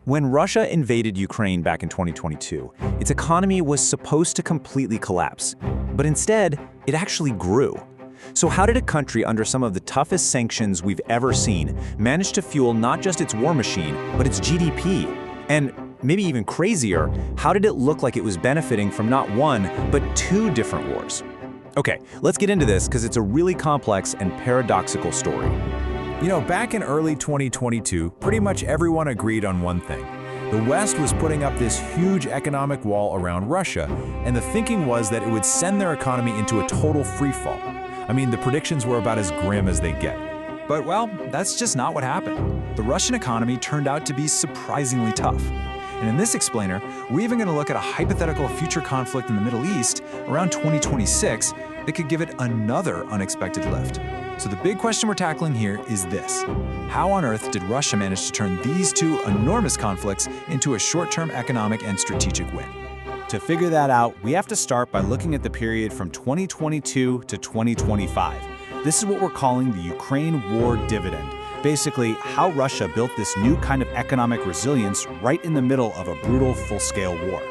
When Russia invaded Ukraine back in 2022, its economy was supposed to completely collapse. But instead, it actually grew. So how did a country under some of the toughest sanctions we've ever seen manage to fuel not just its war machine, but its GDP? And maybe even crazier, how did it look like it was benefiting from not one, but two different wars? Okay, let's get into this because it's a really complex and paradoxical story. Back in early 2022, pretty much everyone agreed on one thing. The West was putting up this huge economic wall around Russia, and the thinking was that it would send their economy into a total freefall. I mean, the predictions were about as grim as they get. But well, that's just not what happened. The Russian economy turned out to be surprisingly tough. And in this explainer, we're even going to look at a hypothetical future conflict in the Middle East around 2026 that could give it another unexpected lift. So the big question we're tackling here is this: how on earth did Russia manage to turn these two enormous conflicts into a short-term economic and strategic win? To figure that out, we have to start by looking at the period from 2022 to 2025. This is what we're calling the Ukraine War dividend. Basically, how Russia built this new kind of economic resilience right in the middle of a brutal full-scale war.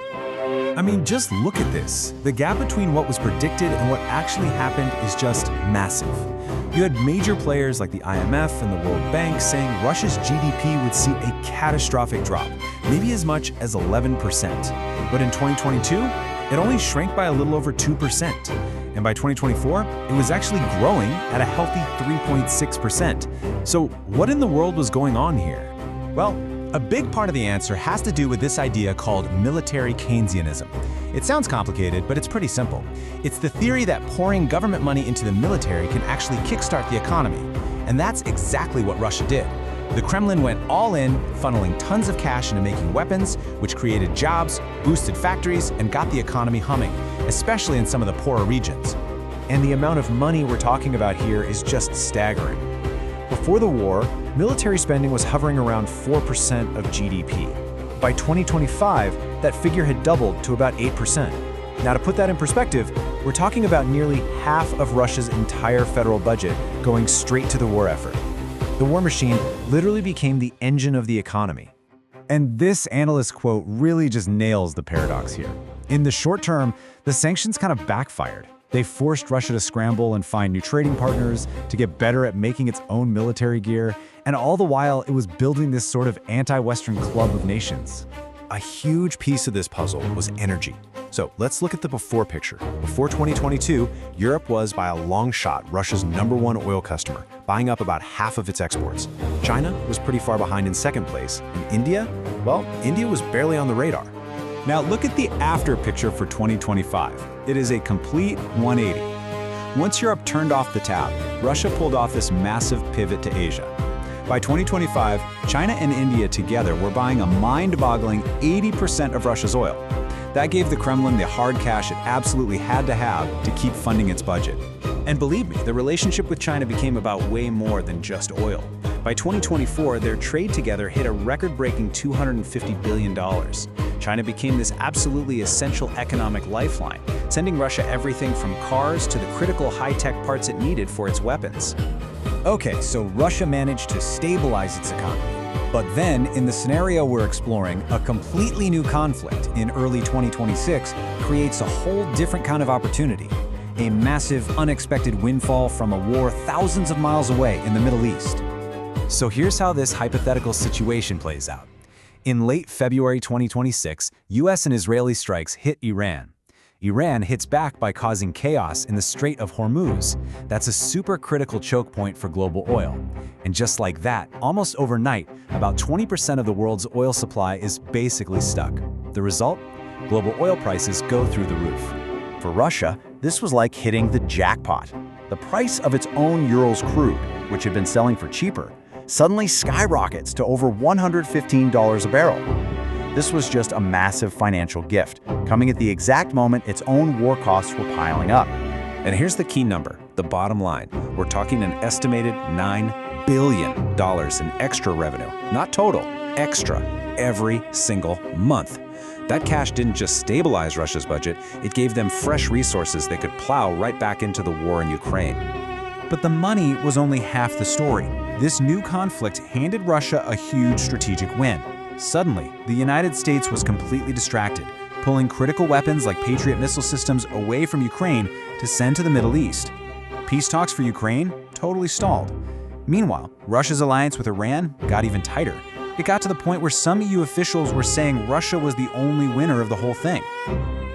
I mean, just look at this. The gap between what was predicted and what actually happened is just massive. You had major players like the IMF and the World Bank saying Russia's GDP would see a catastrophic drop, maybe as much as 11%. But in 2022, it only shrank by a little over 2%. And by 2024, it was actually growing at a healthy 3.6%. So what in the world was going on here? Well, a big part of the answer has to do with this idea called military Keynesianism. It sounds complicated, but it's pretty simple. It's the theory that pouring government money into the military can actually kickstart the economy. And that's exactly what Russia did. The Kremlin went all in, funneling tons of cash into making weapons, which created jobs, boosted factories, and got the economy humming, especially in some of the poorer regions. And the amount of money we're talking about here is just staggering. Before the war, military spending was hovering around 4% of GDP. By 2025, that figure had doubled to about 8%. Now, to put that in perspective, we're talking about nearly half of Russia's entire federal budget going straight to the war effort. The war machine literally became the engine of the economy. And this analyst quote really just nails the paradox here. In the short term, the sanctions kind of backfired. They forced Russia to scramble and find new trading partners, to get better at making its own military gear, and all the while it was building this sort of anti-Western club of nations. A huge piece of this puzzle was energy. So let's look at the before picture. Before 2022, Europe was by a long shot Russia's #1 oil customer, buying up about half of its exports. China was pretty far behind in second place, and India? Well, India was barely on the radar. Now look at the after picture for 2025. It is a complete 180. Once Europe turned off the tap, Russia pulled off this massive pivot to Asia. By 2025, China and India together were buying a mind-boggling 80% of Russia's oil. That gave the Kremlin the hard cash it absolutely had to have to keep funding its budget. And believe me, the relationship with China became about way more than just oil. By 2024, their trade together hit a record-breaking $250 billion. China became this absolutely essential economic lifeline, sending Russia everything from cars to the critical high-tech parts it needed for its weapons. Okay, so Russia managed to stabilize its economy. But then, in the scenario we're exploring, a completely new conflict in early 2026 creates a whole different kind of opportunity. A massive, unexpected windfall from a war thousands of miles away in the Middle East. So here's how this hypothetical situation plays out. In late February 2026, US and Israeli strikes hit Iran. Iran hits back by causing chaos in the Strait of Hormuz. That's a super critical choke point for global oil. And just like that, almost overnight, about 20% of the world's oil supply is basically stuck. The result? Global oil prices go through the roof. For Russia, this was like hitting the jackpot. The price of its own Urals crude, which had been selling for cheaper, suddenly skyrockets to over $115 a barrel. This was just a massive financial gift, coming at the exact moment its own war costs were piling up. And here's the key number, the bottom line. We're talking an estimated $9 billion in extra revenue, not total, extra, every single month. That cash didn't just stabilize Russia's budget, it gave them fresh resources they could plow right back into the war in Ukraine. But the money was only half the story. This new conflict handed Russia a huge strategic win. Suddenly, the United States was completely distracted, pulling critical weapons like Patriot missile systems away from Ukraine to send to the Middle East. Peace talks for Ukraine totally stalled. Meanwhile, Russia's alliance with Iran got even tighter. It got to the point where some EU officials were saying Russia was the only winner of the whole thing.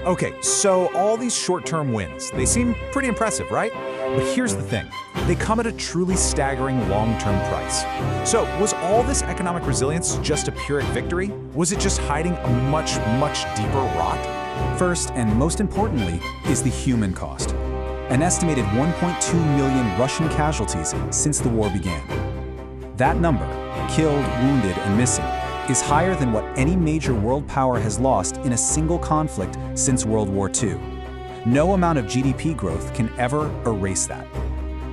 Okay, so all these short-term wins, they seem pretty impressive, right? But here's the thing. They come at a truly staggering long-term price. So, was all this economic resilience just a Pyrrhic victory? Was it just hiding a much, much deeper rot? First, and most importantly, is the human cost. An estimated 1.2 million Russian casualties since the war began. That number, killed, wounded, and missing, is higher than what any major world power has lost in a single conflict since World War II. No amount of GDP growth can ever erase that.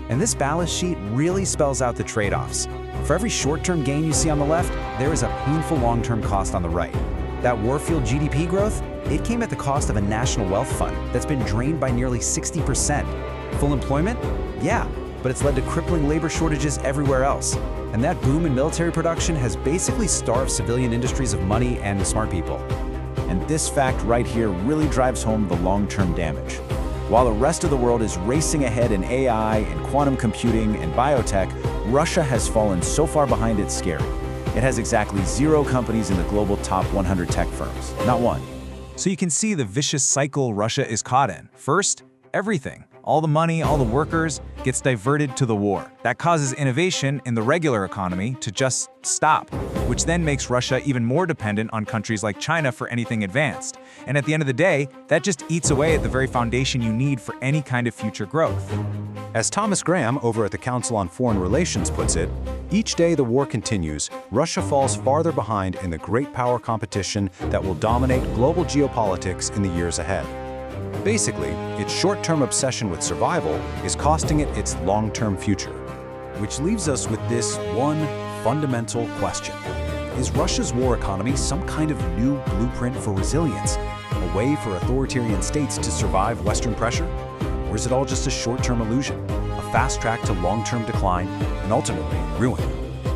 And this balance sheet really spells out the trade-offs. For every short-term gain you see on the left, there is a painful long-term cost on the right. That war-fueled GDP growth, it came at the cost of a national wealth fund that's been drained by nearly 60%. Full employment? Yeah, but it's led to crippling labor shortages everywhere else. And that boom in military production has basically starved civilian industries of money and smart people. And this fact right here really drives home the long-term damage. While the rest of the world is racing ahead in AI and quantum computing and biotech, Russia has fallen so far behind it's scary. It has exactly 0 companies in the global top 100 tech firms, not one. So you can see the vicious cycle Russia is caught in. First, everything. All the money, all the workers, gets diverted to the war. That causes innovation in the regular economy to just stop, which then makes Russia even more dependent on countries like China for anything advanced. And at the end of the day, that just eats away at the very foundation you need for any kind of future growth. As Thomas Graham over at the Council on Foreign Relations puts it, each day the war continues, Russia falls farther behind in the great power competition that will dominate global geopolitics in the years ahead. Basically, its short-term obsession with survival is costing it its long-term future. Which leaves us with this one fundamental question. Is Russia's war economy some kind of new blueprint for resilience, a way for authoritarian states to survive Western pressure? Or is it all just a short-term illusion, a fast track to long-term decline and ultimately ruin?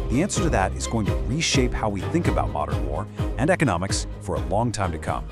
The answer to that is going to reshape how we think about modern war and economics for a long time to come.